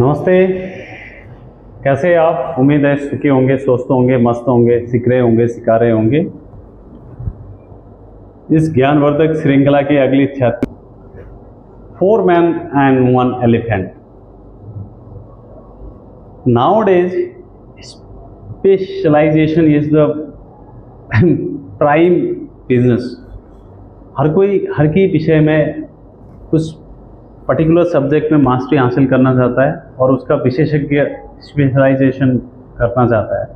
नमस्ते। कैसे आप? उम्मीद है सुखी होंगे, स्वस्थ होंगे, मस्त होंगे, सीख रहे होंगे, सिखा रहे होंगे। इस ज्ञानवर्धक श्रृंखला की अगली छत 4 men and 1 elephant। Nowadays, specialization is the prime business। हर कोई हर की विषय में कुछ पर्टिकुलर सब्जेक्ट में मास्टरी हासिल करना चाहता है और उसका विशेषज्ञ स्पेशलाइजेशन करना चाहता है।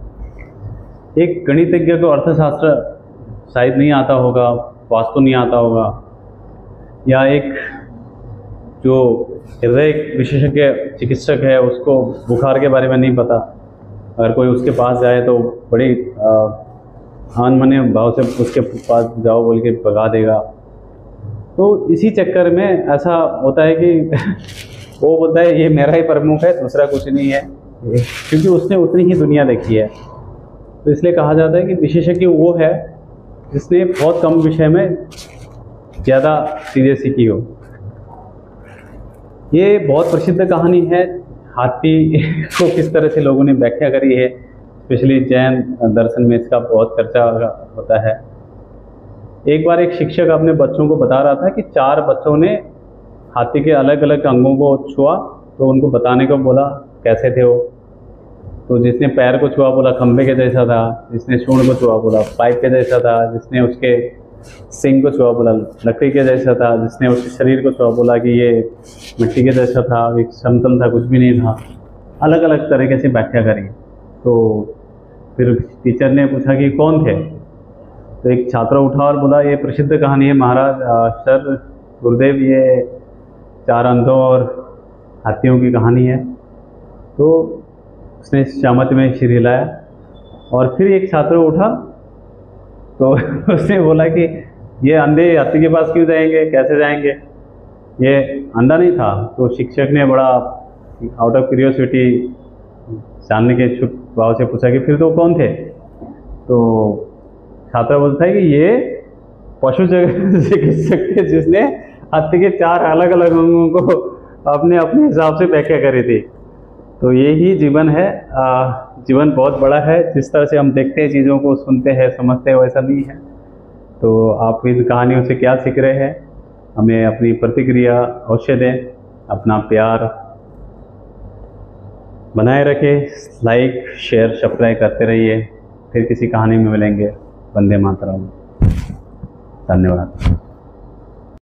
एक गणितज्ञ को अर्थशास्त्र शायद नहीं आता होगा, वास्तु नहीं आता होगा, या एक जो हृदय विशेषज्ञ चिकित्सक है उसको बुखार के बारे में नहीं पता। अगर कोई उसके पास जाए तो बड़ी अनमने भाव से उसके पास जाओ बोल के भगा देगा। तो इसी चक्कर में ऐसा होता है कि वो बोलता है ये मेरा ही प्रमुख है, दूसरा कुछ नहीं है, क्योंकि उसने उतनी ही दुनिया देखी है। तो इसलिए कहा जाता है कि विशेषज्ञ वो है जिसने बहुत कम विषय में ज़्यादा चीज़ें सीखी हो। ये बहुत प्रसिद्ध कहानी है। हाथी को किस तरह से लोगों ने व्याख्या करी है, स्पेशली जैन दर्शन में इसका बहुत चर्चा होता है। एक बार एक शिक्षक अपने बच्चों को बता रहा था कि 4 बच्चों ने हाथी के अलग अलग अंगों को छुआ, तो उनको बताने को बोला कैसे थे वो। तो जिसने पैर को छुआ बोला खंभे के जैसा था, जिसने सूंड को छुआ बोला पाइप के जैसा था, जिसने उसके सिंग को छुआ बोला लकड़ी के जैसा था, जिसने उसके शरीर को छुआ बोला कि ये मिट्टी के जैसा था, एक समतल था, कुछ भी नहीं था। अलग अलग तरीके से व्याख्या करी। तो फिर टीचर ने पूछा कि कौन थे। तो एक छात्र उठा और बोला ये प्रसिद्ध कहानी है महाराज, सर गुरुदेव, ये 4 अंधों और हाथियों की कहानी है। तो उसने सहमति में सिर हिलाया। और फिर एक छात्र उठा तो उसने बोला कि ये अंधे हाथी के पास क्यों जाएंगे, कैसे जाएंगे, ये अंधा नहीं था। तो शिक्षक ने बड़ा आउट ऑफ क्यूरियोसिटी जानने के इच्छुक भाव से पूछा कि फिर तो कौन थे। तो छात्र बोलता है कि ये पशु चिकित्सक थे जिसने हाथी के 4 अलग अलग अंगों को अपने अपने हिसाब से व्याख्या करी थी। तो यही जीवन है। जीवन बहुत बड़ा है। जिस तरह से हम देखते हैं चीज़ों को, सुनते हैं, समझते हैं, वैसा नहीं है। तो आप इन कहानियों से क्या सीख रहे हैं? हमें अपनी प्रतिक्रिया अवश्य दें, अपना प्यार बनाए रखें, लाइक शेयर सब्सक्राइब करते रहिए। फिर किसी कहानी में मिलेंगे। वंदे मातरम। धन्यवाद।